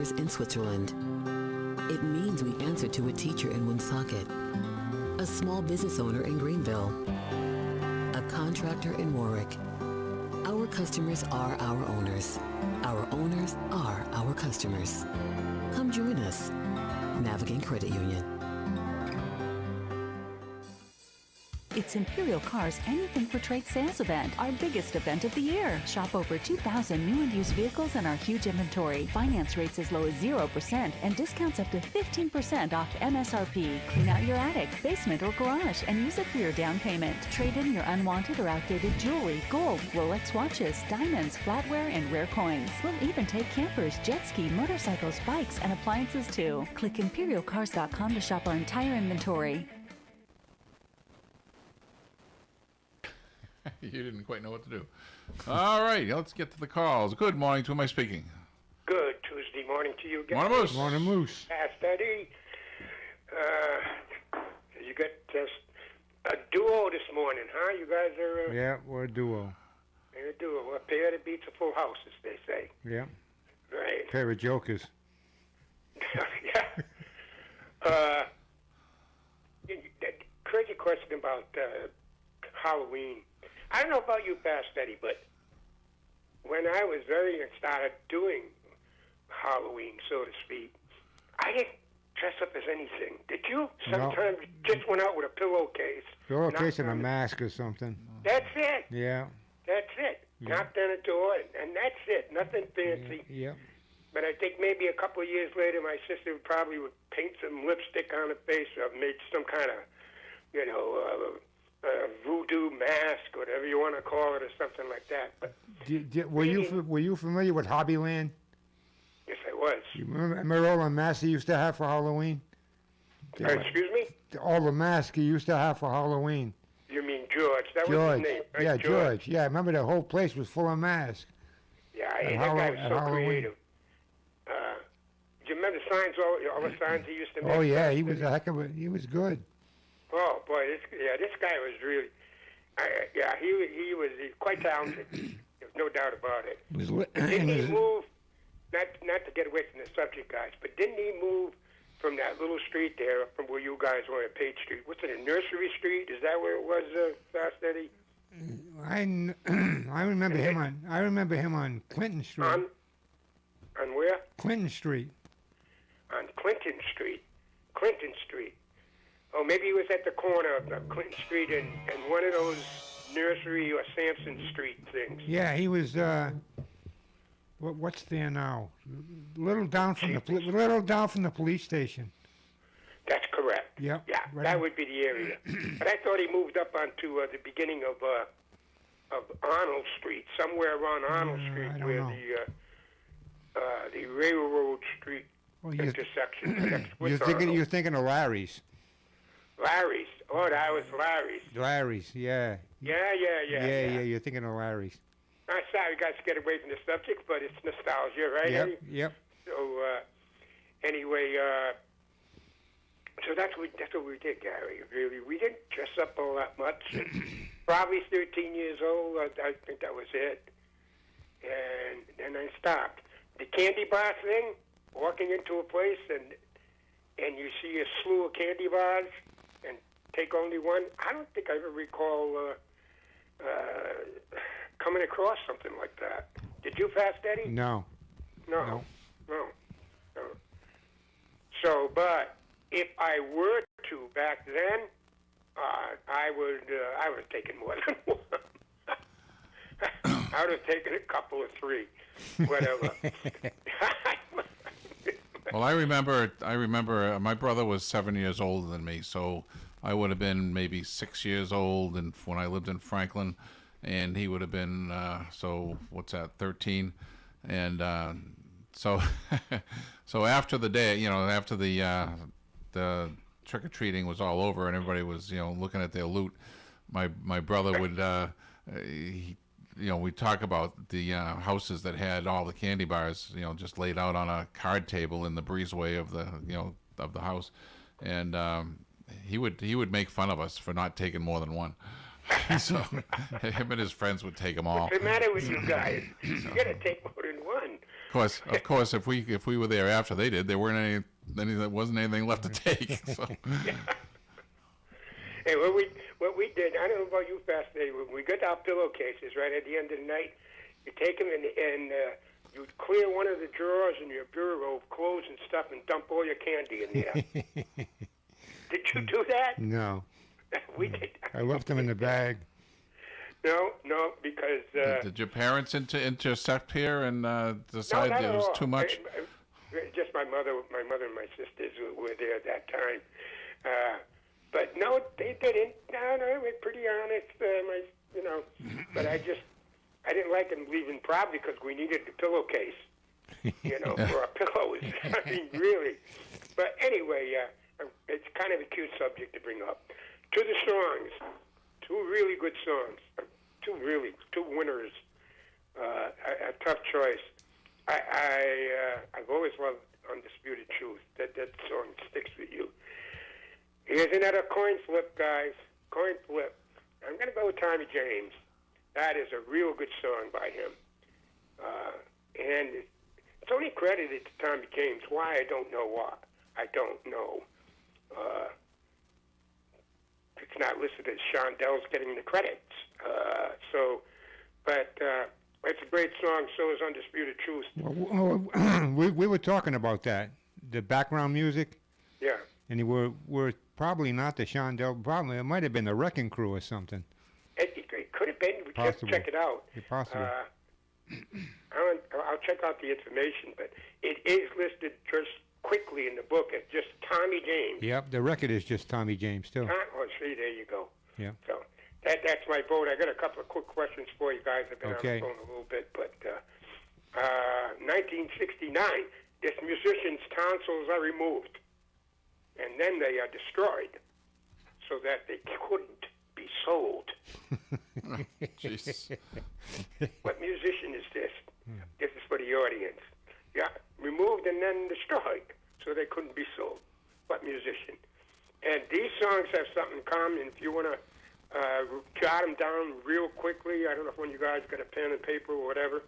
in Switzerland. It means we answer to a teacher in Woonsocket, a small business owner in Greenville, a contractor in Warwick. Our customers are our owners. Our owners are our customers. Come join us. Navigate Credit Union. It's Imperial Cars Anything for Trade sales event, our biggest event of the year. Shop over 2,000 new and used vehicles and our huge inventory. Finance rates as low as 0% and discounts up to 15% off MSRP. Clean out your attic, basement, or garage and use it for your down payment. Trade in your unwanted or outdated jewelry, gold, Rolex watches, diamonds, flatware, and rare coins. We'll even take campers, jet ski, motorcycles, bikes, and appliances too. Click ImperialCars.com to shop our entire inventory. You didn't quite know what to do. All right, let's get to the calls. Good morning. To whom am I speaking? Good Tuesday morning to you guys. Morning, Moose. Morning, Moose. Past Eddie. You got a duo this morning, huh? You guys are Yeah, we're a duo. a duo. A pair that beats a full house, as they say. Yeah. Right. Pair of jokers. Yeah. That crazy question about Halloween. I don't know about you, Past Eddie, but when I was very and started doing Halloween, so to speak, I didn't dress up as anything. Did you? Sometimes you just went out with a pillowcase. Pillowcase and a mask or something. That's it. Yeah. That's it. Yeah. Knocked on a door, and that's it. Nothing fancy. Yeah. But I think maybe a couple of years later, my sister probably would paint some lipstick on her face or make some kind of, voodoo mask, whatever you want to call it, or something like that. But Were you familiar with Hobbyland? yes, I was. You remember all the masks he used to have for Halloween? Excuse me? All the masks he used to have for Halloween. You mean George? That was George. his name, right? Yeah, George. Yeah, I remember the whole place was full of masks. Yeah, At that guy was so Halloween. creative. Do you remember the signs? All the signs he used to make? Oh yeah, he was a heck of a. He was good. Oh boy, this guy was really, he was quite talented. There's no doubt about it. Didn't he move? Not to get away from the subject, guys, but didn't he move from that little street there, from where you guys were at Page Street? What's it, Nursery Street? Is that where it was, Fast Eddie? I remember him on. I remember him on Clinton Street. On where? Clinton Street. On Clinton Street. Clinton Street. Oh, maybe he was at the corner of Clinton Street and one of those Nursery or Sampson Street things. Yeah, he was. What's there now? Little down from the police station. That's correct. Yep. Yeah, right that on. would be the area. But I thought he moved up onto the beginning of Arnold Street, somewhere around Arnold I Street, don't where know. the Railroad Street Well, intersection connects with Arnold. you're thinking of Larry's. Larry's. Oh, that was Larry's. Larry's, yeah. Yeah. You're thinking of Larry's. I'm sorry, guys, to get away from the subject, but it's nostalgia, right? Yep, Eddie? yep. So anyway, so that's what we did, Gary. Really, we didn't dress up all that much. Probably 13 years old. I think that was it. And then I stopped. The candy bar thing, walking into a place and you see a slew of candy bars and take only one. I don't think I ever recall coming across something like that. Did you, Fast Eddie? No. No. So, but if I were to back then, I would have taken more than one. I would have taken a couple of three, whatever. Well, I remember. My brother was 7 years older than me, so I would have been maybe 6 years old, and when I lived in Franklin, and he would have been 13, and so so after the day, after the trick or treating was all over and everybody was looking at their loot, my brother would we talk about the houses that had all the candy bars, just laid out on a card table in the breezeway of the of the house, and he would make fun of us for not taking more than one. So him and his friends would take them all. What's the matter with you guys? You got to take more than one. Of course, if we were there after they did, there weren't there wasn't anything left to take. So. Hey, what we did, I don't know about you, Fascinating, when we got our pillowcases, right, at the end of the night, you take them and you'd clear one of the drawers in your bureau of clothes and stuff and dump all your candy in there. Did you do that? No. We did. I left them in the bag. No, because... Did your parents intercept here and decide not it at was all. too much? Just my mother and my sisters were there at that time. But no, they didn't. No, we're pretty honest. But I didn't like them leaving probably because we needed the pillowcase, for our pillows. I mean, really. But anyway, it's kind of a cute subject to bring up. To the songs, two really good songs, two winners. A tough choice. I've always loved Undisputed Truth. That song sticks with you. Here's another coin flip, guys. Coin flip. I'm going to go with Tommy James. That is a real good song by him. And it's only credited to Tommy James. Why? I don't know why. I don't know. It's not listed as Shondel's getting the credits. But it's a great song. So is Undisputed Truth. We were talking about that, the background music. Yeah. And we're probably not the Shondell. Probably it might have been the Wrecking Crew or something. It could have been. We just check it out. Possibly. I'll check out the information, but it is listed just quickly in the book as just Tommy James. Yep, the record is just Tommy James too. See, there you go. Yeah. So that's my vote. I got a couple of quick questions for you guys. I've been Okay. on the phone a little bit, but 1969, this musician's tonsils are removed, and then they are destroyed so that they couldn't be sold. Jesus. What musician is this? This is for the audience. Yeah, removed and then destroyed so they couldn't be sold. What musician? And these songs have something in common. If you want to jot them down real quickly, I don't know if one of you guys got a pen and paper or whatever.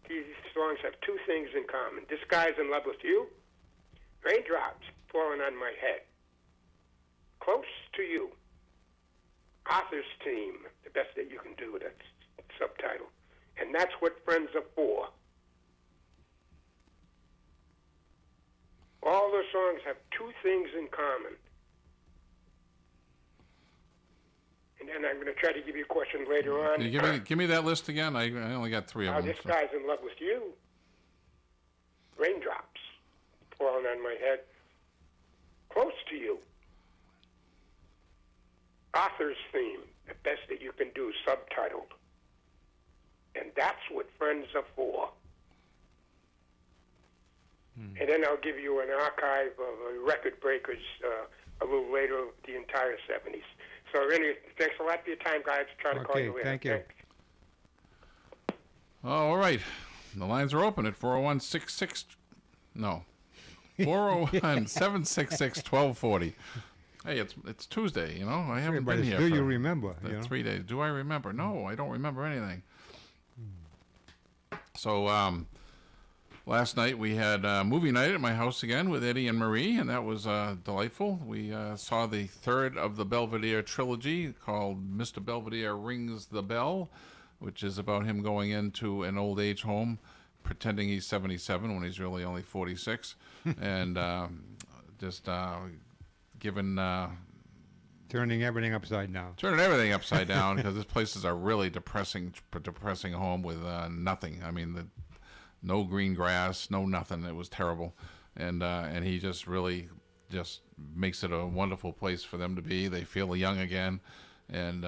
These songs have two things in common. This Guy's in Love with You. Raindrops Falling on My Head. Close to You. Author's Theme, the best that you can do. That's subtitle. And That's What Friends Are For. All the songs have two things in common. And then I'm going to try to give you a question later on. Can you give me that list again? I only got three of them. This so. Guy's in Love with You. Raindrops Falling on My Head. Close to You. Author's Theme, the best that you can do, subtitled. And That's What Friends Are For. And then I'll give you an archive of record breakers a little later, the entire 70s. So anyway, thanks a lot for your time, guys. Try to call you later. Thank you. Thanks. Oh, all right. The lines are open at 401-766-1240. Hey, it's Tuesday, I haven't been here. Do you remember? 3 days. Do I remember? No, I don't remember anything. So, last night we had movie night at my house again with Eddie and Marie, and that was delightful. We saw the third of the Belvedere trilogy called Mr. Belvedere Rings the Bell, which is about him going into an old age home pretending he's 77 when he's really only 46, and just given... Turning everything upside down. Turning everything upside down because this place is a really depressing home with nothing. I mean, no green grass, no nothing. It was terrible, and he just really just makes it a wonderful place for them to be. They feel young again, and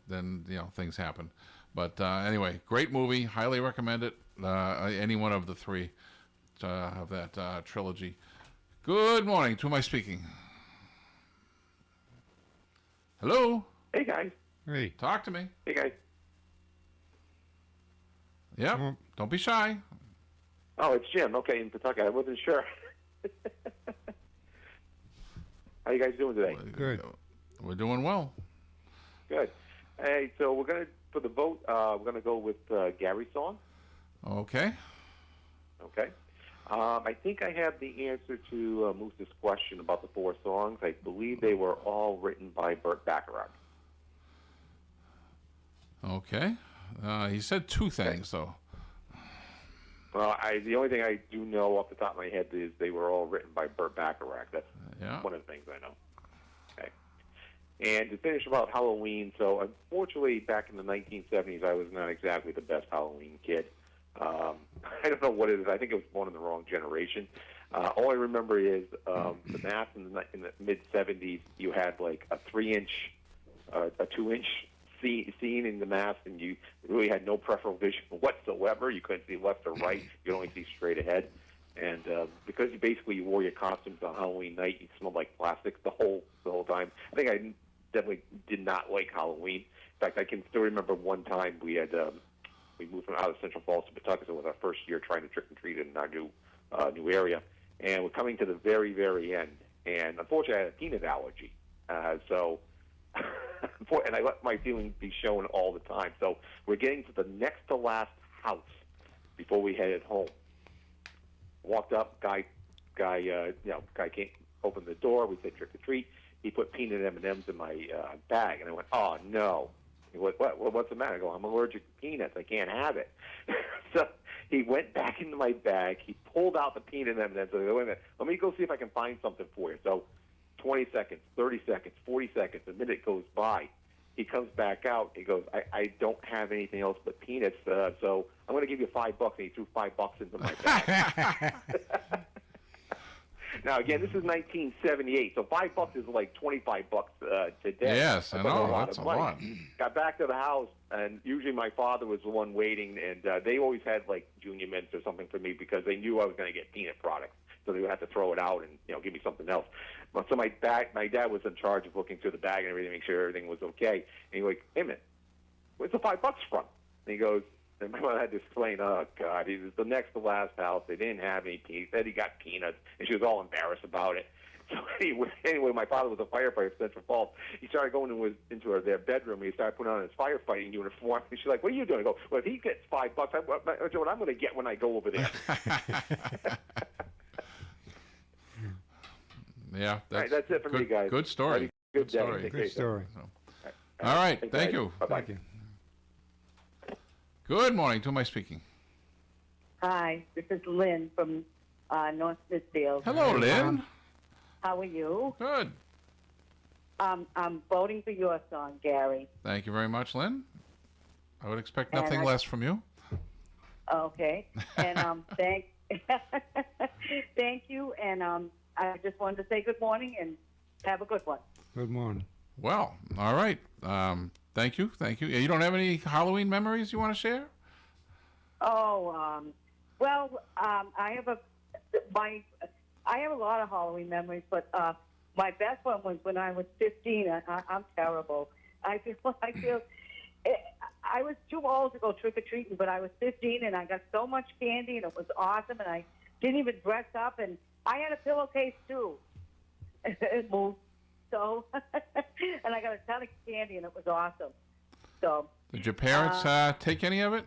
then things happen. But anyway, great movie. Highly recommend it. Any one of the three of that trilogy. Good morning. To whom am I speaking? Hello. Hey, guys. Hey. Talk to me. Hey, guys. Yep. Don't be shy. Oh, it's Jim. Okay, in Pawtucket. I wasn't sure. How you guys doing today? Good. We're doing well. Good. Hey, so for the vote, we're gonna go with Gary's song. Okay. Okay. I think I have the answer to Moose's question about the 4 songs. I believe they were all written by Burt Bacharach. Okay. He said 2 things, though. Well, the only thing I do know off the top of my head is they were all written by Burt Bacharach. That's one of the things I know. Okay. And to finish about Halloween, so unfortunately back in the 1970s, I was not exactly the best Halloween kid. I don't know what it is. I think it was born in the wrong generation. All I remember is the math in the mid-70s, you had like a 3-inch, a 2-inch scene in the mask, and you really had no peripheral vision whatsoever. You couldn't see left or right. You could only see straight ahead. And because you wore your costumes on Halloween night, you smelled like plastic the whole time. I think I definitely did not like Halloween. In fact, I can still remember one time we moved from out of Central Falls to Pawtucket. It was our first year trying to trick and treat in our new area, and we're coming to the very, very end. And unfortunately, I had a peanut allergy, and I let my feelings be shown all the time. So we're getting to the next to last house before we headed home. Walked up, guy came, opened the door. We said trick or treat. He put peanut M&Ms in my bag, and I went, "Oh no!" He went, "What's the matter?" I go, "I'm allergic to peanuts. I can't have it." So he went back into my bag. He pulled out the peanut M&Ms. I go, "Wait a minute. Let me go see if I can find something for you." So 20 seconds, 30 seconds, 40 seconds, a minute goes by. He comes back out. He goes, I don't have anything else but peanuts, so I'm going to give you $5. And he threw $5 into my bag. Now, again, this is 1978, so $5 is like $25 today. Yes, I know. That's a lot. Got back to the house, and usually my father was the one waiting, and they always had like Junior Mints or something for me because they knew I was going to get peanut products. So they would have to throw it out and give me something else. So my dad was in charge of looking through the bag and everything, make sure everything was okay. And he's like, "Hey man, where's the $5 from?" And he goes, and my mother had to explain, "Oh God, he was the next to last house. They didn't have any peanuts. He said he got peanuts," and she was all embarrassed about it. So anyway, my father was a firefighter for Central Falls. He started going into their bedroom. And he started putting on his firefighting uniform. And she's like, "What are you doing?" I go, "Well, if he gets $5, what I'm going to get when I go over there." Yeah, that's it for me, guys. Good story. Good day. story. Good story. So. All right, thank you. Bye-bye. Thank you. Good morning. To who am I speaking? Hi, this is Lynn from North Smithfield. Hello, Lynn. How are you? Good. I'm voting for your song, Gary. Thank you very much, Lynn. I would expect And nothing less from you. Okay, and thank you, and I just wanted to say good morning and have a good one. Good morning. Well, all right. Thank you. You don't have any Halloween memories you want to share? Oh, I have a lot of Halloween memories, but my best one was when I was 15. I'm terrible. I feel I was too old to go trick or treating, but I was 15 and I got so much candy and it was awesome, and I didn't even dress up, and I had a pillowcase too. It moved. So, and I got a ton of candy, and it was awesome. So. Did your parents take any of it?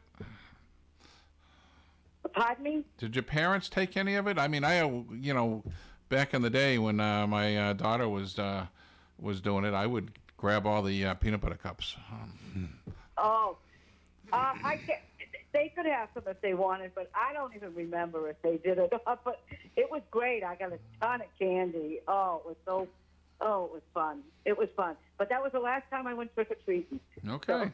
Pardon me? Did your parents take any of it? I mean, back in the day when my daughter was doing it, I would grab all the peanut butter cups. They could have some if they wanted, but I don't even remember if they did or not. But it was great. I got a ton of candy. It was fun. It was fun. But that was the last time I went trick or treating. Okay.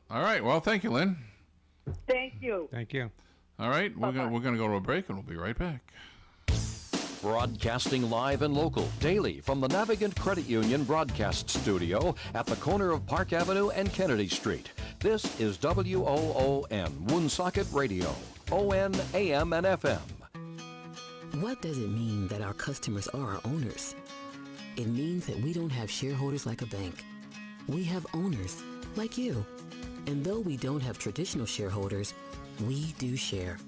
All right. Well, thank you, Lynn. Thank you. Thank you. All right. We're gonna go to a break, and we'll be right back. Broadcasting live and local daily from the Navigant Credit Union broadcast studio at the corner of Park Avenue and Kennedy Street. This is WOON Woonsocket Radio, ON AM and FM. What does it mean that our customers are our owners? It means that we don't have shareholders like a bank. We have owners like you. And though we don't have traditional shareholders, we do share.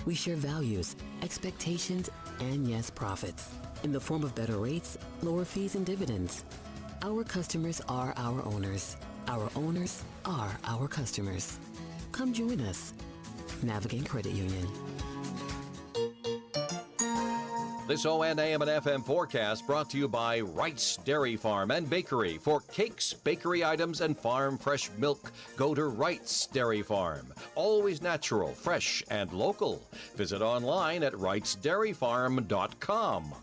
We share values, expectations, and yes, profits in the form of better rates, lower fees, and dividends. Our customers are our owners. Our owners are our customers. Come join us. Navigant Credit Union. This ON AM and FM forecast brought to you by Wright's Dairy Farm and Bakery. For cakes, bakery items, and farm fresh milk, go to Wright's Dairy Farm. Always natural, fresh, and local. Visit online at wrightsdairyfarm.com.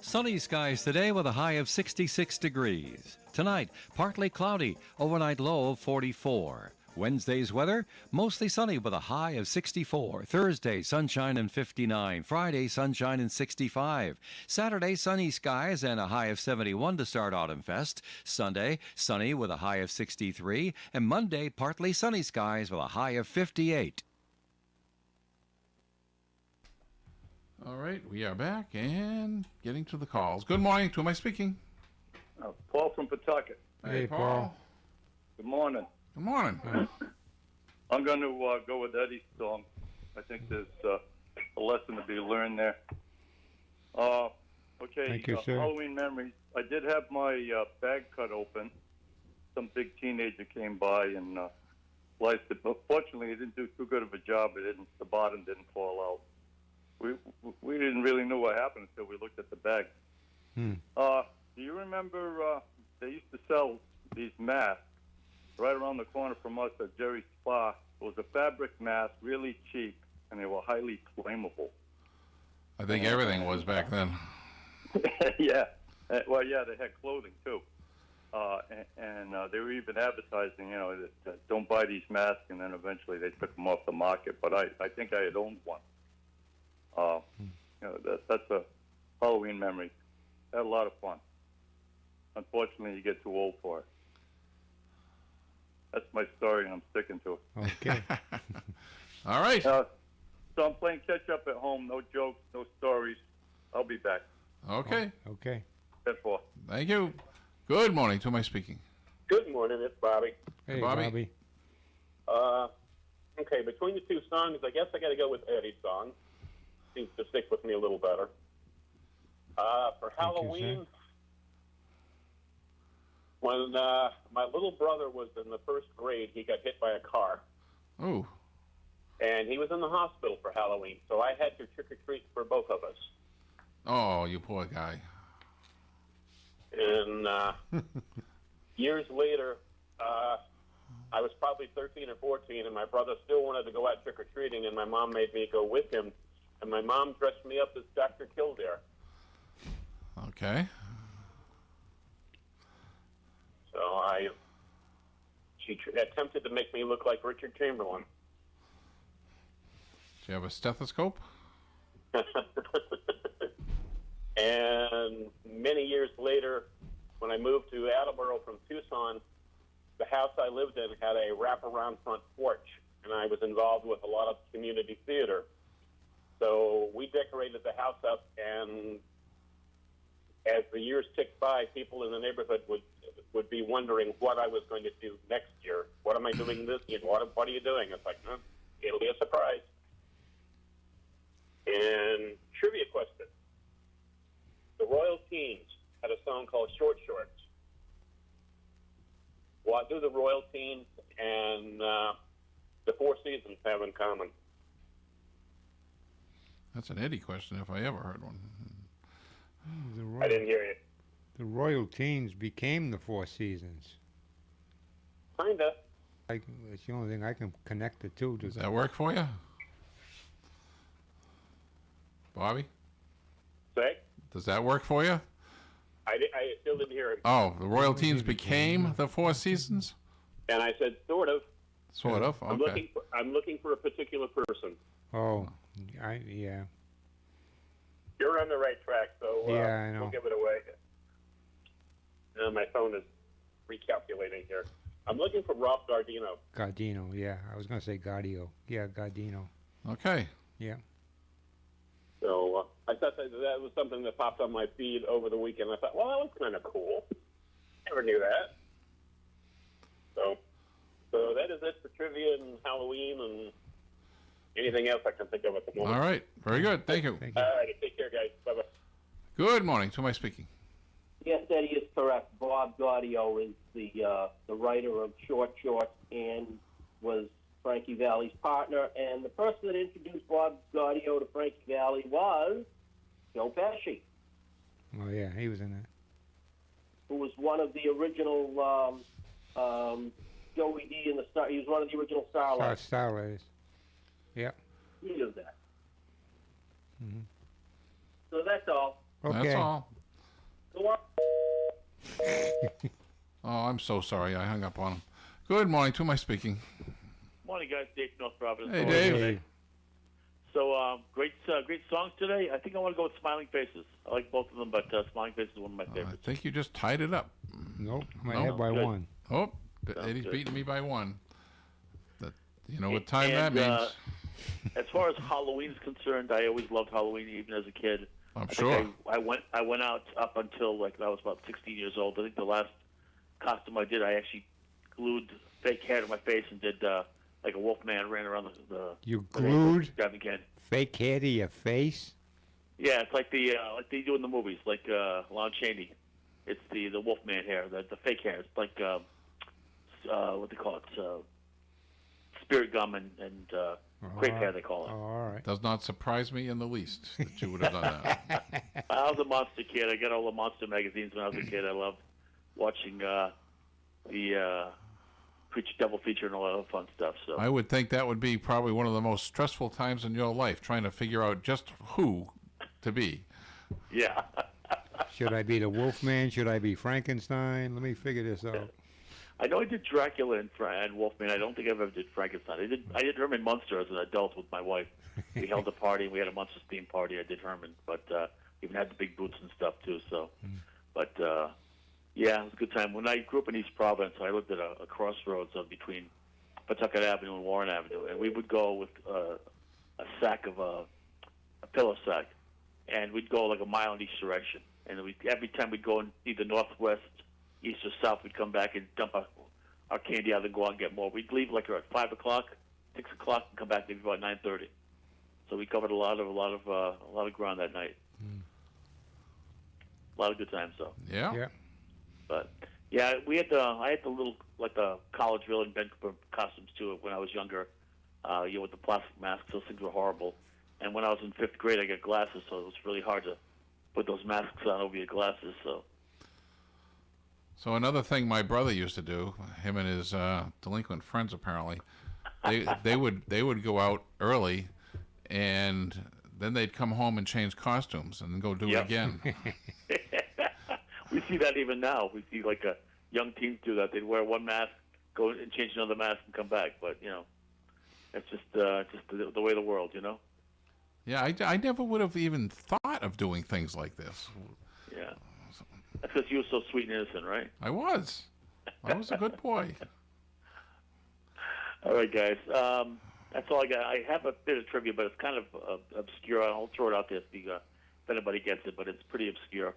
Sunny skies today with a high of 66 degrees. Tonight, partly cloudy, overnight low of 44. Wednesday's weather, mostly sunny with a high of 64. Thursday, sunshine and 59. Friday, sunshine and 65. Saturday, sunny skies and a high of 71 to start Autumn Fest. Sunday, sunny with a high of 63. And Monday, partly sunny skies with a high of 58. All right, we are back and getting to the calls. Good morning. To whom am I speaking? Paul from Pawtucket. Hey, Paul. Good morning. Good morning. I'm going to go with Eddie's song. I think there's a lesson to be learned there. Okay, Thank you, sir. Halloween memories. I did have my bag cut open. Some big teenager came by and sliced it. But fortunately, he didn't do too good of a job. The bottom didn't fall out. We didn't really know what happened until we looked at the bag. Do you remember they used to sell these masks right around the corner from us at Jerry's Spa? It was a fabric mask, really cheap, and they were highly flammable. I think everything was back then. Yeah. Well, yeah, they had clothing, too. And they were even advertising, that don't buy these masks, and then eventually they took them off the market. But I think I had owned one. That's a Halloween memory. Had a lot of fun. Unfortunately, you get too old for it. That's my story, and I'm sticking to it. Okay. All right. So I'm playing catch up at home. No jokes, no stories. I'll be back. Okay. Okay. That's all. Thank you. Good morning. To whom am I speaking? Good morning, it's Bobby. Hey, Bobby. Okay, between the two songs, I guess I got to go with Eddie's song. Seems to stick with me a little better. For Halloween, when my little brother was in the first grade, he got hit by a car. Oh. And he was in the hospital for Halloween, so I had to trick-or-treat for both of us. Oh, you poor guy. And years later, I was probably 13 or 14, and my brother still wanted to go out trick-or-treating, and my mom made me go with him. And my mom dressed me up as Dr. Kildare. Okay. So she attempted to make me look like Richard Chamberlain. Do you have a stethoscope? And many years later, when I moved to Attleboro from Tucson, the house I lived in had a wraparound front porch, and I was involved with a lot of community theater. So we decorated the house up, and as the years ticked by, people in the neighborhood would be wondering what I was going to do next year. What am I doing this year? What are you doing? It's like, it'll be a surprise. And trivia question. The Royal Teens had a song called Short Shorts. What do the Royal Teens and the Four Seasons have in common? That's an Eddie question if I ever heard one. I didn't hear you. The Royal Teens became the Four Seasons. Kinda. It's the only thing I can connect it to. Does that work for you? Bobby? Say? Does that work for you? I still didn't hear him. Oh, the Royal Teens became the Four Seasons? And I said, sort of. Sort of? Okay. I'm looking for a particular person. Oh, yeah. You're on the right track, so Yeah, I know. we'll give it away. My phone is recalculating here. I'm looking for Rob Gardino. Gardino, yeah. I was going to say Gardio. Yeah, Gardino. Okay. Yeah. So I thought that was something that popped on my feed over the weekend. I thought, well, that was kind of cool. Never knew that. So that is it for trivia and Halloween and anything else I can think of at the moment. All right. Very good. Thank you. Thank you. All right. Take care, guys. Bye-bye. Good morning. To whom am I speaking? Yes, Eddie is correct. Bob Gaudio is the writer of Short Shorts and was Frankie Valli's partner. And the person that introduced Bob Gaudio to Frankie Valli was Joe Pesci, Oh yeah, he was in that. who was one of the original Joey D and the Star. He was one of the original Starlights. Starlighters. Yep. He knew that. Mm-hmm. So that's all. Okay. That's all. Go on. Oh, I'm so sorry. I hung up on him. Good morning. To my speaking. Morning, guys. Dave from North Providence. Hey, Dave. Hey. So, great songs today. I think I want to go with Smiling Faces. I like both of them, but Smiling Faces is one of my I favorites. think you just tied it up. Nope. I'm No? ahead by Good. one. Oh, Sounds Eddie's good. beating me by one. You know what time that And, means. As far as Halloween is concerned, I always loved Halloween, even as a kid. I'm I think sure. I went out up until like I was about 16 years old. I think the last costume I did, I actually glued fake hair to my face and did like a Wolfman, ran around the You the glued grabbing can. fake hair to your face? Yeah, it's like like they do in the movies, like Lon Chaney. It's the Wolfman hair, the fake hair. It's like what they call it, spirit gum and grape hair. They call it. Oh, all right. Does not surprise me in the least that you would have done that. I was a monster kid. I got all the monster magazines when I was a kid. I loved watching the Preacher Devil feature and all that other fun stuff. So I would think that would be probably one of the most stressful times in your life, trying to figure out just who to be. yeah. Should I be the Wolfman? Should I be Frankenstein? Let me figure this out. I know I did Dracula and Wolfman. I don't think I ever did Frankenstein. I did Herman Munster as an adult with my wife. We held a party. We had a Munster theme party. I did Herman, but even had the big boots and stuff too. So, but yeah, it was a good time. When I grew up in East Providence, I lived at a crossroads between Pawtucket Avenue and Warren Avenue, and we would go with a sack of a pillow sack, and we'd go like a mile in each direction. And every time we'd go in either northwest, east or south, we'd come back and dump our candy out and go out and get more. We'd leave like at 5 o'clock, 6 o'clock, and come back maybe about 9:30. So we covered a lot of ground that night. A lot of good times, though. Yeah. Yeah. But yeah, I had the little like the college villain Ben Cooper costumes too when I was younger. With the plastic masks, those things were horrible. And when I was in 5th grade, I got glasses, so it was really hard to put those masks on over your glasses. So another thing my brother used to do, him and his delinquent friends apparently, they would go out early, and then they'd come home and change costumes and then go do it again. We see that even now. We see like young teens do that. They'd wear one mask, go and change another mask, and come back. But it's just the way of the world, Yeah, I never would have even thought of doing things like this. Yeah. That's because you were so sweet and innocent, right? I was a good boy. All right, guys. That's all I got. I have a bit of trivia, but it's kind of obscure. I'll throw it out there if anybody gets it, but it's pretty obscure.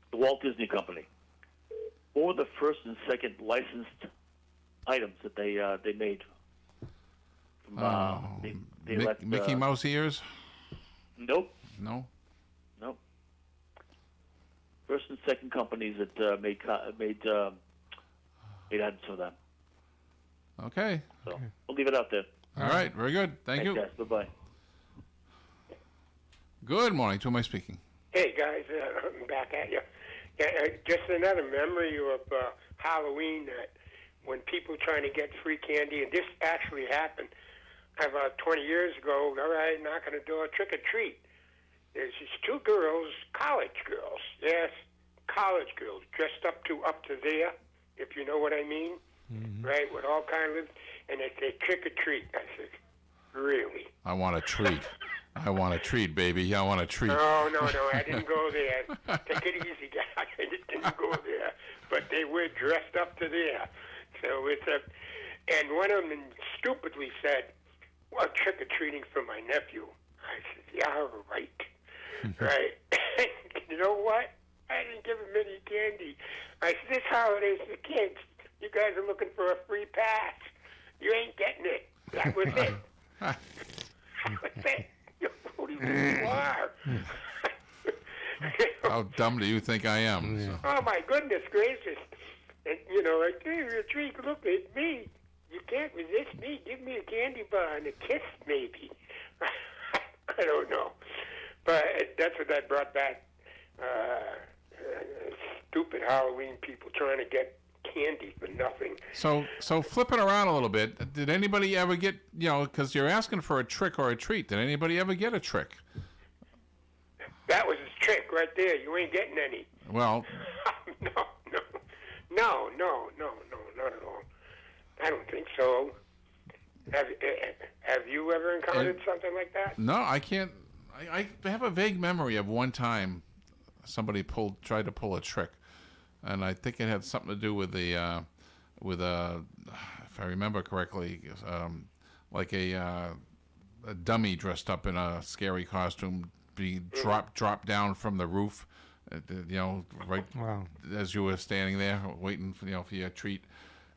The Walt Disney Company. What were the first and second licensed items that they made? They left, Mickey Mouse ears? Nope. No. Nope. First and second companies that made items for them. Okay. So we'll leave it out there. All right. Very good. Thank you. Guys. Bye-bye. Good morning. To whom am I speaking? Hey guys, I'm back at you. Just another memory of Halloween that when people trying to get free candy, and this actually happened about 20 years ago. All right, knocking on the door, trick or treat. There's these 2 girls, college girls, yes, college girls, dressed up to there, if you know what I mean, right, with all kinds of, and they say trick or treat. I said, really? I want a treat. I want a treat, baby. I want a treat. No, I didn't go there. Take it easy, guys. I didn't go there. But they were dressed up to there. So it's and one of them stupidly said, well, trick-or-treating for my nephew. I said, yeah, right. Right. You know what? I didn't give him any candy. I said, this holiday's for kids. You guys are looking for a free pass. You ain't getting it. That was it. That was it. Who do you think you are? How dumb do you think I am? Oh, my goodness gracious. And, like, hey, a treat, look at me. you can't resist me. Give me a candy bar and a kiss, maybe. I don't know. But that's what that brought back. Stupid Halloween people trying to get candy for nothing. So flip it around a little bit. Did anybody ever get, because you're asking for a trick or a treat, did anybody ever get a trick? That was his trick right there. You ain't getting any. Well, no, not at all. I don't think so. Have you ever encountered something like that? No, I can't. I have a vague memory of one time somebody tried to pull a trick, and I think it had something to do with if I remember correctly, like a dummy dressed up in a scary costume be dropped down from the roof, right as you were standing there waiting for your treat.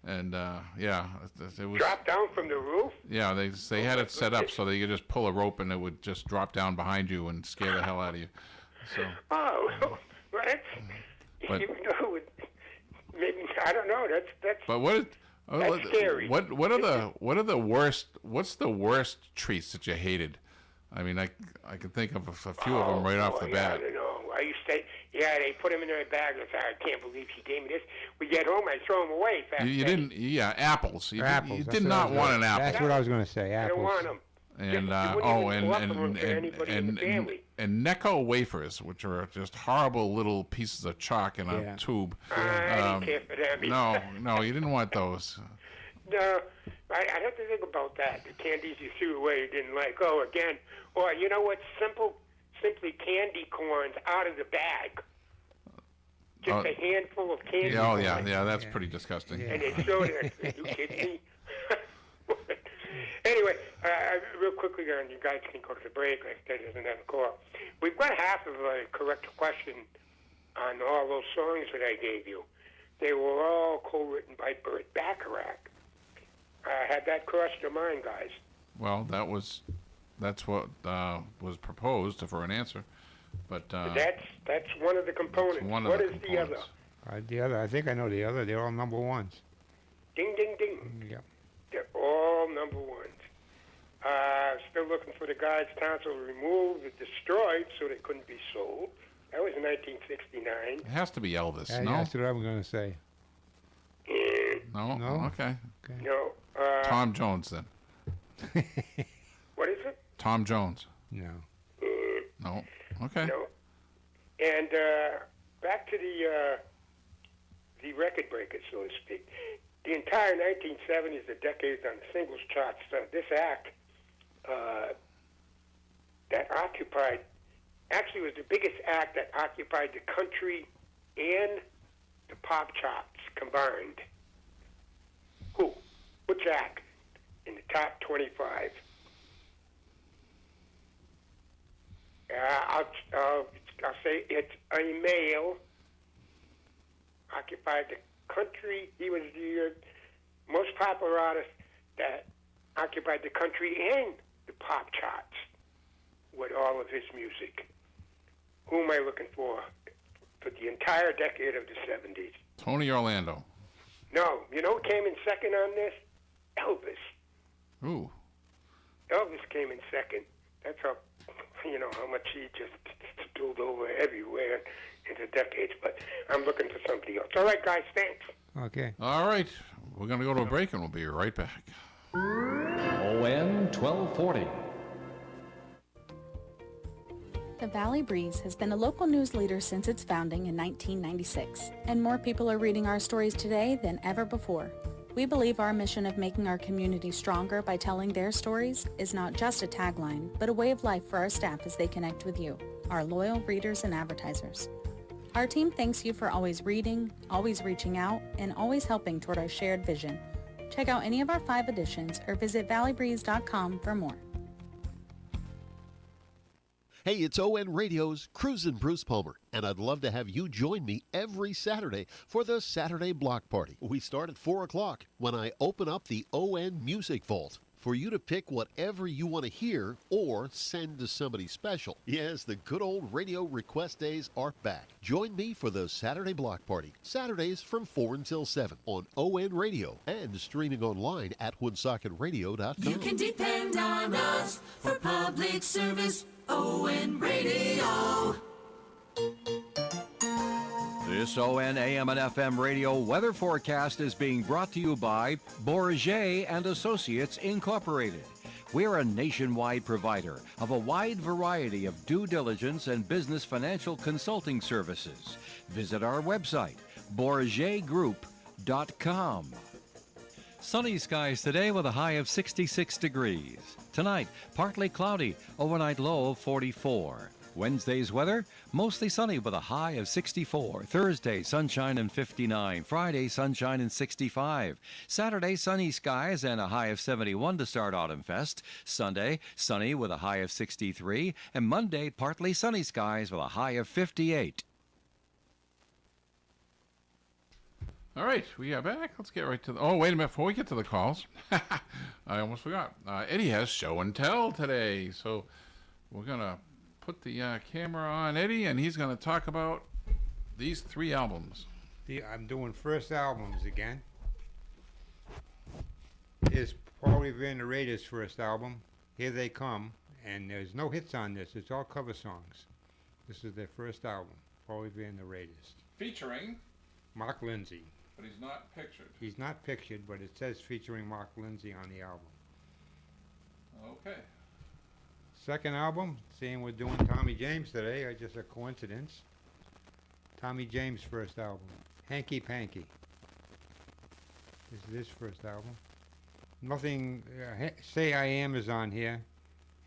And it was drop down from the roof. Yeah, they had it set up so that you could just pull a rope and it would just drop down behind you and scare the hell out of you. So. Oh, well, maybe I don't know. That's. But what? That's scary. What are the worst? What's the worst treats that you hated? I mean, I can think of a few of them right off the bat. I don't know. I used to say, they put them in their bag. I said, I can't believe she gave me this. We get home, I throw them away. You didn't, apples. You apples. did not want an apple. That's what I was going to say. Apples. I don't want them. And Necco wafers, which are just horrible little pieces of chalk in a tube. I didn't care for them. No, you didn't want those. No, I have to think about that. The candies you threw away you didn't like. Oh, again. Or you know what? Simply candy corns out of the bag. Just a handful of candy corns. Yeah, that's pretty disgusting. And they throw it. Are you kidding me? Anyway, real quickly, and you guys can go to the break. Like that is another call. We've got half of a correct question on all those songs that I gave you. They were all co-written by Burt Bacharach. Had that crossed your mind, guys? Well, that's what was proposed for an answer, but that's one of the components. What is the other? The other, I think I know the other. They're all number ones. Ding, ding, ding. Yeah. They're all number ones. Still looking for the Guides Council removed and destroyed so they couldn't be sold. That was in 1969. It has to be Elvis, no? That's what I'm going to say. No? Okay. No. Tom Jones, then. What is it? Tom Jones. No. No. Okay. No. And back to the record breakers, so to speak. The entire 1970s, the decades on the singles charts, this act that occupied, actually was the biggest act that occupied the country and the pop charts combined. Who? Which act in the top 25? I'll say it's a male, occupied the country. He was the most popular artist that occupied the country and the pop charts with all of his music. Who am I looking for the entire decade of the 70s? Tony Orlando. No. You know who came in second on this? Elvis. Ooh. Elvis came in second. That's how much he just spilled over everywhere in the decades. But I'm looking for somebody else. All right, guys, thanks. Okay. All right. We're going to go to a break, and we'll be right back. ON 1240. The Valley Breeze has been a local news leader since its founding in 1996, and more people are reading our stories today than ever before. We believe our mission of making our community stronger by telling their stories is not just a tagline, but a way of life for our staff as they connect with you, our loyal readers and advertisers. Our team thanks you for always reading, always reaching out, and always helping toward our shared vision. Check out any of our 5 editions or visit valleybreeze.com for more. Hey, it's ON Radio's Cruisin' Bruce Palmer, and I'd love to have you join me every Saturday for the Saturday Block Party. We start at 4 o'clock when I open up the ON Music Vault. for you to pick whatever you want to hear or send to somebody special. Yes, the good old radio request days are back. Join me for the Saturday Block Party, Saturdays from 4 until 7 on ON Radio and streaming online at WoonsocketRadio.com. You can depend on us for public service, ON Radio. This ON AM and FM radio weather forecast is being brought to you by Bourget and Associates Incorporated. We're a nationwide provider of a wide variety of due diligence and business financial consulting services. Visit our website, bourgetgroup.com. Sunny skies today with a high of 66 degrees. Tonight, partly cloudy, overnight low of 44. Wednesday's weather, mostly sunny with a high of 64. Thursday, sunshine and 59. Friday, sunshine and 65. Saturday, sunny skies and a high of 71 to start Autumn Fest. Sunday, sunny with a high of 63. And Monday, partly sunny skies with a high of 58. All right, we are back. Let's get right to the... Oh, wait a minute. Before we get to the calls, I almost forgot. Eddie has show and tell today. So we're going to put the camera on Eddie, and he's going to talk about these 3 albums. I'm doing first albums again. Is Paul Revere and the Raiders' first album, Here They Come, and there's no hits on this. It's all cover songs. This is their first album, Paul Revere and the Raiders. Featuring? Mark Lindsay. But he's not pictured. He's not pictured, but it says featuring Mark Lindsay on the album. Okay. Second album, seeing we're doing Tommy James today, just a coincidence. Tommy James' first album, Hanky Panky. This is his first album. Nothing, Say I Am is on here.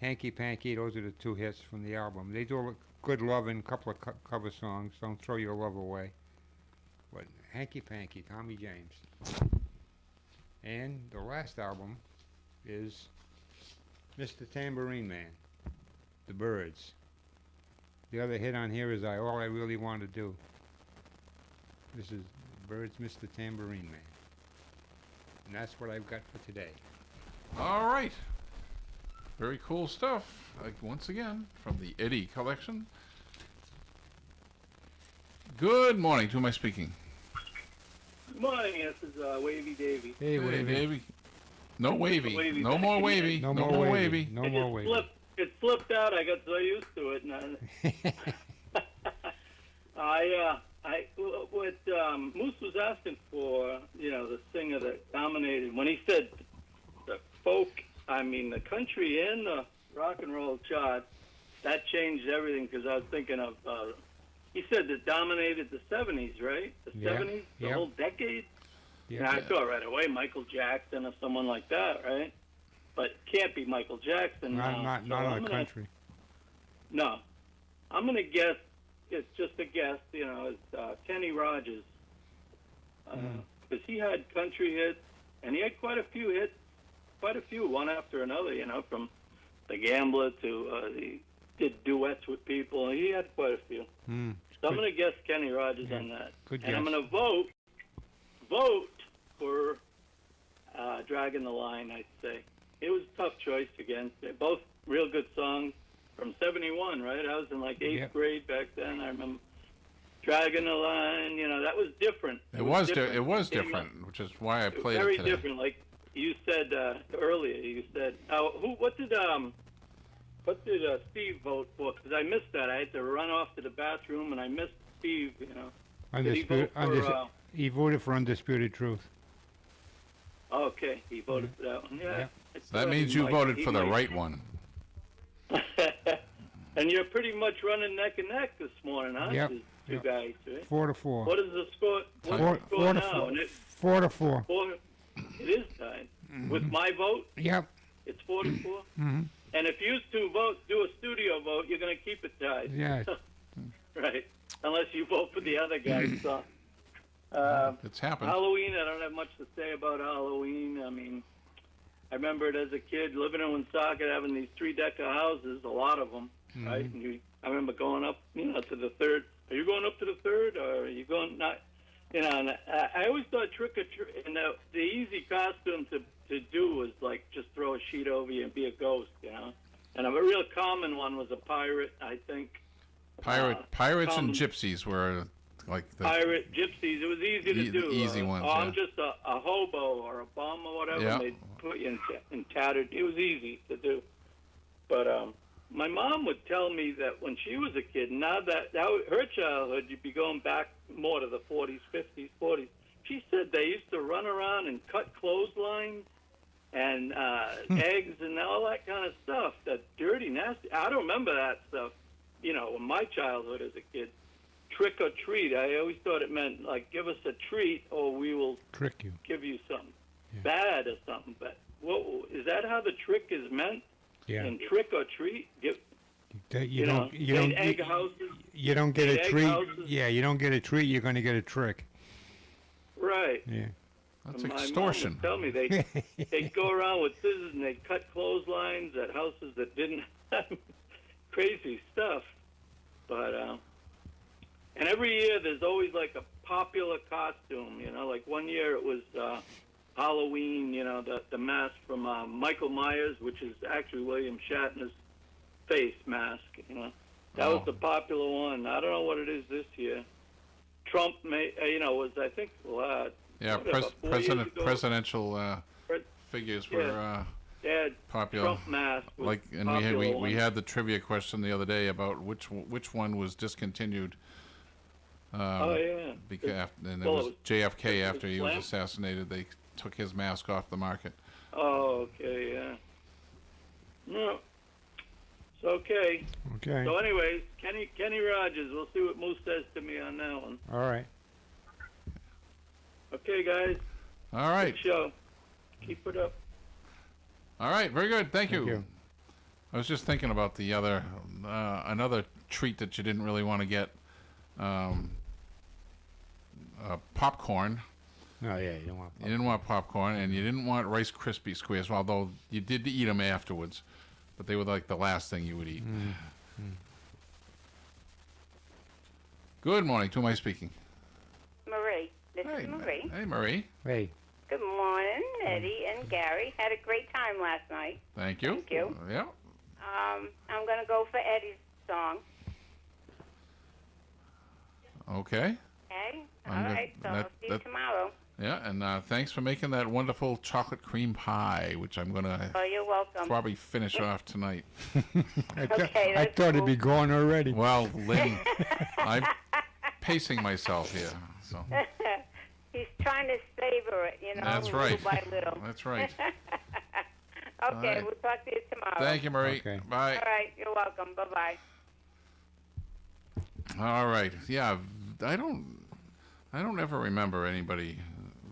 Hanky Panky, those are the 2 hits from the album. They do a good loving, couple of cover songs, Don't Throw Your Love Away. But Hanky Panky, Tommy James. And the last album is Mr. Tambourine Man, The Byrds. The other hit on here is All I Really Want to Do. This is Byrds, Mr. Tambourine Man. And that's what I've got for today. All right. Very cool stuff. Once again, from the Eddie collection. Good morning. To whom am I speaking? Good morning. This is Wavy Davy. Hey, Wavy. Davy. No wavy. Wavy. No more wavy. No more wavy. No more wavy. It slipped out. I got so used to it. And what Moose was asking for, the singer that dominated, when he said the the country and the rock and roll chart, that changed everything because I was thinking of, he said that dominated the 70s, right? The 70s, the whole decade? Yeah. And I thought right away Michael Jackson or someone like that, right? But it can't be Michael Jackson. Not on the country. No. I'm going to guess, it's just a guess, it's Kenny Rogers. Because he had country hits, and he had quite a few hits, one after another, from The Gambler to he did duets with people. He had quite a few. So I'm going to guess Kenny Rogers on that. Good and guess. I'm going to vote for Dragging the Line, I'd say. It was a tough choice again. They're both real good songs from 71, right? I was in like 8th grade back then. I remember Dragging the Line, that was different. It was different, which is why I played very it today. Different. Like you said earlier, what did Steve vote for? Because I missed that. I had to run off to the bathroom, and I missed Steve, Did he vote for, he voted for Undisputed Truth. Okay, he voted for that one. Yeah. That means you voted for the right one. And you're pretty much running neck and neck this morning, huh? Yep. Two guys, right? 4-4. What is the score? What's the score now? 4-4. It is tied. With my vote? Yep. It's 4-4? Mm-hmm. And if you 2 votes do a studio vote, you're going to keep it tied. Yeah. Right. Unless you vote for the other guy. So, it's happened. Halloween, I don't have much to say about Halloween. I mean, I remember it as a kid living in Woonsocket, having these 3-decker houses, a lot of them, right? And I remember going up, to the 3rd. Are you going up to the 3rd, or are you going not? You know, and I always thought trick or treat, and the easy costume to do was like just throw a sheet over you and be a ghost, you know. And a real common one was a pirate, I think. Pirates and gypsies were like the pirate, gypsies. It was easy to do. Easy ones. I'm just a hobo or a bum or whatever. Yeah. And they'd put you in tattered. It was easy to do. But my mom would tell me that when she was a kid, now her childhood, you'd be going back more to the 40s, 50s, 40s. She said they used to run around and cut clotheslines and eggs and all that kind of stuff. That dirty, nasty. I don't remember that stuff, you know, in my childhood as a kid. Trick or treat. I always thought it meant, like, give us a treat or we will trick you. Give you something bad or something. But is that how the trick is meant? Yeah. And trick or treat? You don't egg houses. You don't get a egg treat. houses. Yeah, you don't get a treat. You're going to get a trick. Right. Yeah. That's My extortion. mom would tell me they'd go around with scissors and they'd cut clotheslines at houses that didn't have crazy stuff. But and every year there's always like a popular costume. You know, like one year it was Halloween. You know, the mask from Michael Myers, which is actually William Shatner's face mask. You know, that was the popular one. I don't know what it is this year. Trump, was I think. Yeah, presidential figures were popular. Trump mask was like, and we had the trivia question the other day about which one was discontinued. Because and it was JFK after he was assassinated. They took his mask off the market. Oh, okay, yeah. No, it's okay. Okay. So, anyways, Kenny Rogers. We'll see what Moose says to me on that one. All right. Okay, guys. All right. Good show. Keep it up. All right, very good. Thank you. I was just thinking about the other, another treat that you didn't really want to get, popcorn. Oh yeah, you don't want. You didn't want popcorn, and you didn't want Rice Krispie squares. Although you did eat them afterwards, but they were like the last thing you would eat. Good morning. To whom am I speaking? Marie. This is Marie. Hey, Marie. Hey. Good morning, Eddie and Gary. Had a great time last night. Thank you. Thank you. Yeah. I'm going to go for Eddie's song. Okay. Okay? All right. So I'll see you tomorrow. Yeah, and thanks for making that wonderful chocolate cream pie, which I'm going to you're welcome. probably finish off tonight. I thought it'd be gone already. Well, Lynn, I'm pacing myself here. So. He's trying to savor it, That's little right. by little. That's right. Okay, right. we'll talk to you tomorrow. Thank you, Marie. Okay. Bye. All right, you're welcome. Bye-bye. All right. Yeah, I don't ever remember anybody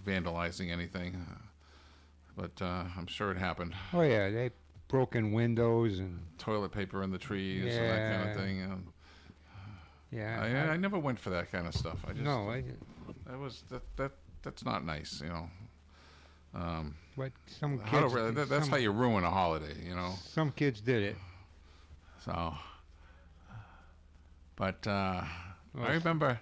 vandalizing anything, but I'm sure it happened. Oh yeah, they broken windows and toilet paper in the trees and that kind of thing. And yeah, I never went for that kind of stuff. I just that was that's not nice, But some kids, that's how you ruin a holiday, Some kids did it. So, but I remember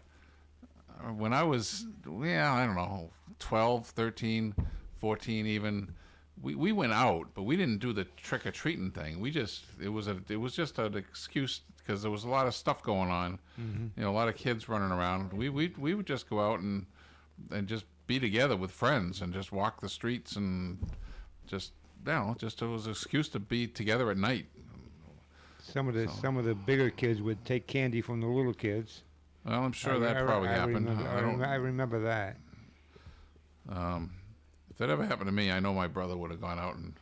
when I was, I don't know, 12, 13, 14 even, we went out, but we didn't do the trick-or-treating thing. It was just an excuse because there was a lot of stuff going on, Mm-hmm. a lot of kids running around. We would just go out and just be together with friends and just walk the streets and just it was an excuse to be together at night. Some of the bigger kids would take candy from the little kids. Well, I'm sure that probably happened. I remember that. If that ever happened to me, I know my brother would have gone out and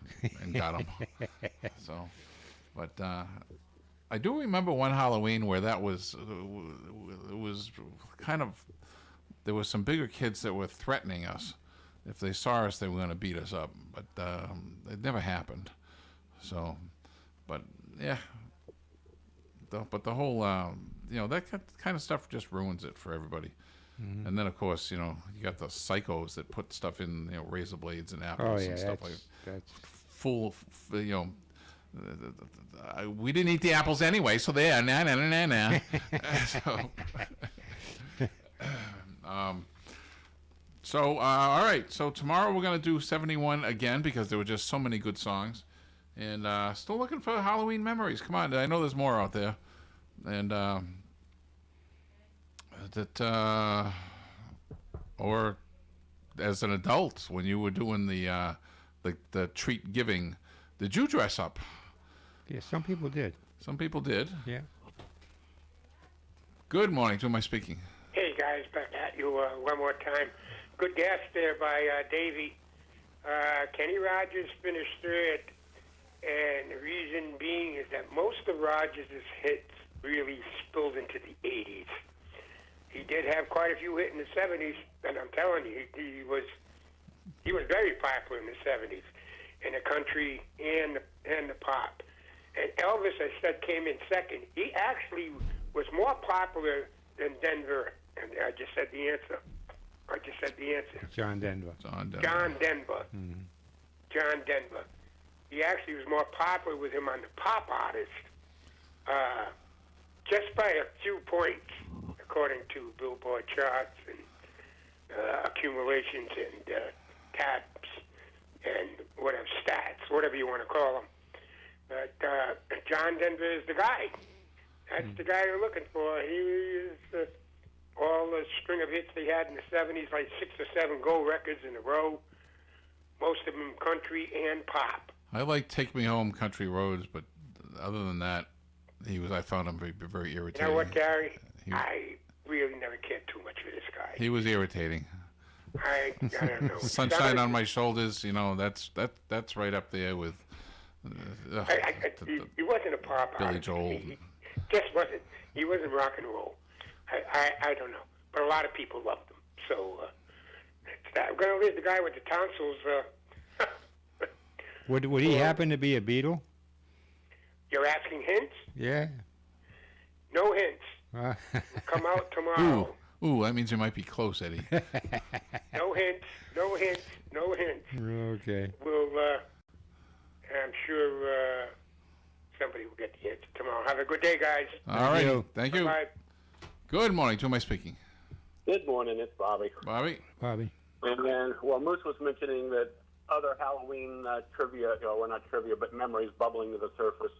got them. So, but I do remember one Halloween where it was kind of, there were some bigger kids that were threatening us. If they saw us, they were going to beat us up. But it never happened. So, but yeah. But the whole, that kind of stuff just ruins it for everybody. Mm-hmm. And then, of course, you got the psychos that put stuff in, razor blades and apples and stuff like that. Full, we didn't eat the apples anyway, so there, nah. So, So, all right. So tomorrow we're going to do 71 again because there were just so many good songs. And still looking for Halloween memories. Come on. I know there's more out there. And or as an adult, when you were doing the treat giving, did you dress up? Yeah, some people did. Some people did. Yeah. Good morning. To whom am I speaking? Hey guys, back at you one more time. Good guess there by Davey. Kenny Rogers finished third, and the reason being is that most of Rogers' hits really spilled into the 80s. He did have quite a few hits in the 70s, and I'm telling you, he was very popular in the 70s, in the country and the pop. And Elvis, I said, came in second. He actually was more popular than Denver, and I just said the answer. John Denver. John Denver. Mm-hmm. John Denver. He actually was more popular with him on the pop artist, just by a few points, according to Billboard charts and accumulations and taps and whatever stats, whatever you want to call them. But John Denver is the guy. That's the guy you're looking for. He is all the string of hits they had in the 70s, like 6 or 7 gold records in a row, most of them country and pop. I like Take Me Home, Country Roads, but other than that, I found him very, very irritating. You know what, Gary? I really never cared too much for this guy. He was irritating. I don't know. Sunshine on My Shoulders, that's right up there with he wasn't a pop Billy artist. Joel. He just wasn't. He wasn't rock and roll. I don't know. But a lot of people loved him. So that's that. I'm going to leave the guy with the tonsils. Would he happen to be a Beatle? You're asking hints? Yeah. No hints. Come out tomorrow. Ooh, that means you might be close, Eddie. No hints. No hints. No hints. Okay. We'll, I'm sure somebody will get the answer tomorrow. Have a good day, guys. All right. Thank you. Bye. Good morning. To whom am I speaking? Good morning, it's Bobby. Bobby. And then, Moose was mentioning that other Halloween trivia, well, not trivia, but memories bubbling to the surface.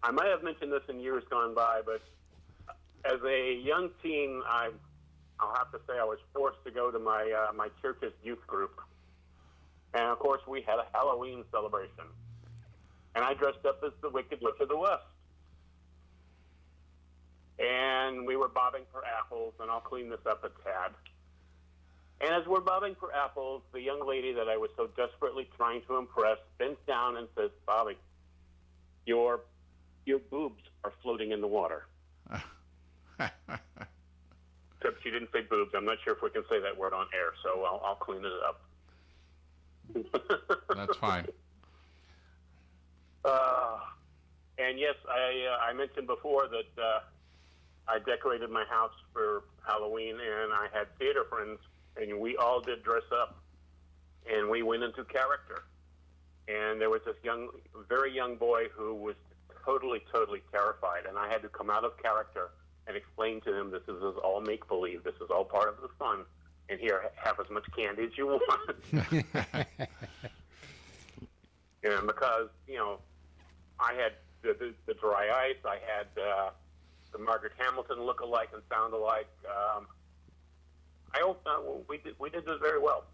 I might have mentioned this in years gone by, but as a young teen, I'll have to say I was forced to go to my church's youth group. And, of course, we had a Halloween celebration. And I dressed up as the Wicked Witch of the West. And we were bobbing for apples, and I'll clean this up a tad. And as we're bobbing for apples, the young lady that I was so desperately trying to impress bends down and says, "Bobby, your boobs are floating in the water." Except she didn't say boobs. I'm not sure if we can say that word on air, so I'll clean it up. That's fine. And yes, I mentioned before that I decorated my house for Halloween, and I had theater friends, and we all did dress up, and we went into character. And there was this very young boy who was totally terrified, and I had to come out of character and explain to him, this is all make-believe, this is all part of the fun, and here, have as much candy as you want. And because, I had the dry ice, I had the Margaret Hamilton look-alike and sound-alike. We did this very well.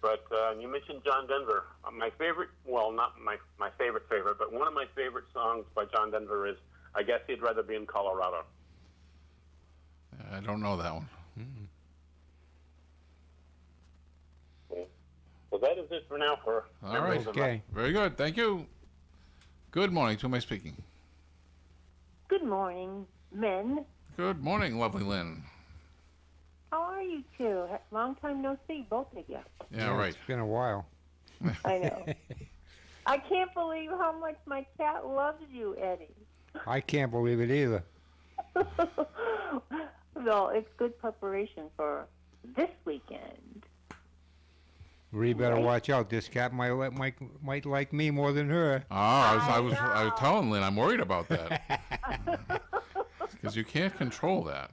But you mentioned John Denver. My favorite, well, not my favorite, but one of my favorite songs by John Denver is I Guess He'd Rather Be in Colorado. I don't know that one. Well, that is it for now. All right. Okay. Very good. Thank you. Good morning. To whom am I speaking? Good morning, men. Good morning, lovely Lynn. How are you two? Long time no see, both of you. Yeah, right. It's been a while. I know. I can't believe how much my cat loves you, Eddie. I can't believe it either. Well, it's good preparation for this weekend. We better watch out. This cat might like me more than her. Oh, I was telling Lynn I'm worried about that because you can't control that.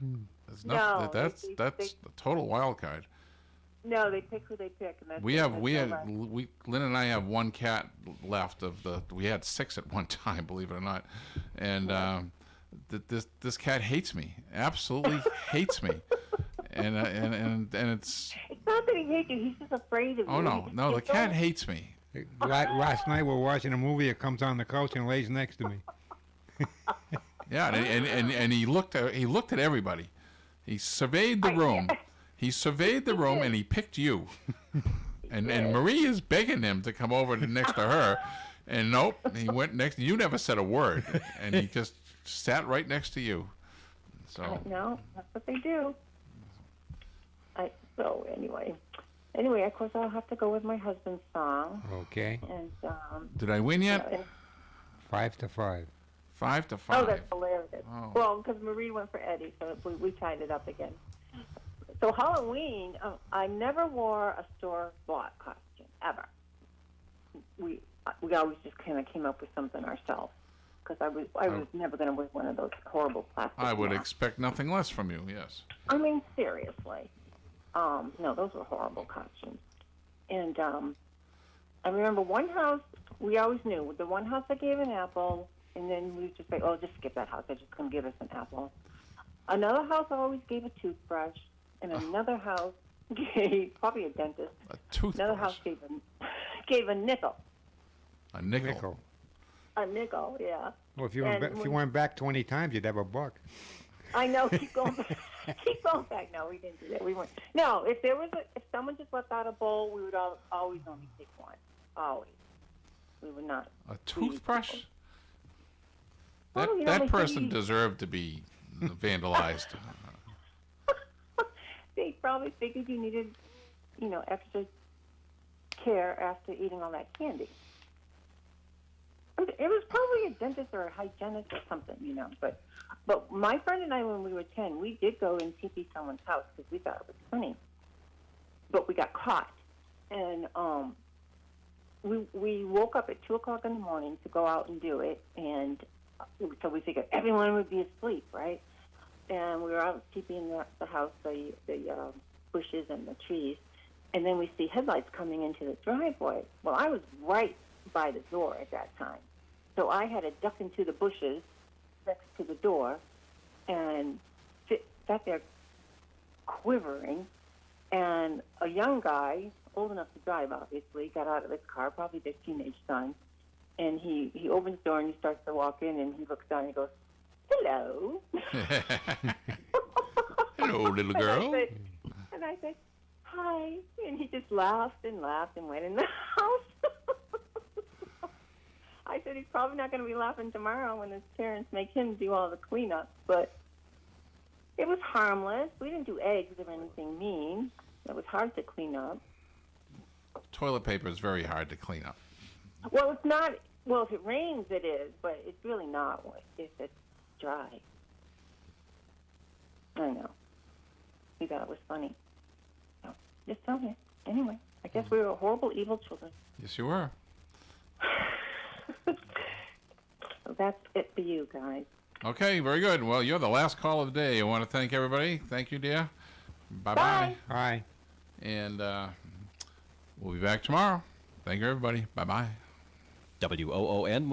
That's a total wild card. No, they pick who they pick, and that's Lynn and I have one cat left we had 6 at one time, believe it or not, and this cat hates me, absolutely hates me, and it's. It's not that he hates you; he's just afraid of you. Oh no, the cat hates me. Last night we're watching a movie. It comes on the couch and lays next to me. Yeah, and he looked at everybody. He surveyed the room. He surveyed the room and he picked you. And Marie is begging him to come over next to her, and nope, he went next. You never said a word, and he just sat right next to you. So no, that's what they do. So anyway, of course I'll have to go with my husband's song. Okay. And did I win yet? 5-5. 5-5. Oh, that's hilarious. Oh. Well, because Marie went for Eddie, so we tied it up again. So Halloween, I never wore a store-bought costume ever. We always just kind of came up with something ourselves, because I was never going to wear one of those horrible plastic I would masks. expect nothing less from you. Yes. I mean, seriously. No, those were horrible costumes. And I remember one house, we always knew, the one house that gave an apple, and then we would just say, just skip that house. They're just going to give us an apple. Another house always gave a toothbrush, and another house gave, probably a dentist. A toothbrush? Another house gave a nickel. A nickel? A nickel, yeah. Well, if you went back 20 times, you'd have a buck. I know. Keep going back. Keep going back. No, we didn't do that. We weren't. No, if someone just left out a bowl, we would always only take one. Always. We would not. A toothbrush? Well, that person deserved to be vandalized. They probably figured you needed, extra care after eating all that candy. It was probably a dentist or a hygienist or something, But my friend and I, when we were 10, we did go and TP someone's house because we thought it was funny. But we got caught. And we woke up at 2 o'clock in the morning to go out and do it. And so we figured everyone would be asleep, right? And we were out TPing the house, the bushes and the trees. And then we see headlights coming into the driveway. Well, I was right by the door at that time. So I had to duck into the bushes next to the door and sat there quivering. And a young guy, old enough to drive, obviously, got out of his car, probably their teenage son. And he opens the door and he starts to walk in and he looks down and he goes, "Hello." Hello, little girl. And I said, "Hi." And he just laughed and went in the house. I said, he's probably not going to be laughing tomorrow when his parents make him do all the cleanup. But it was harmless. We didn't do eggs or anything mean. It was hard to clean up. Toilet paper is very hard to clean up. Well, it's not. Well, if it rains, it is, but it's really not if it's dry. I know. He thought it was funny. So, just tell me. Anyway, I guess we were horrible, evil children. Yes, you were. So that's it for you guys. Okay, very good. Well, you're the last call of the day. I want to thank everybody. Thank you, dear. Bye-bye. Bye. And we'll be back tomorrow. Thank you, everybody. Bye-bye. WOON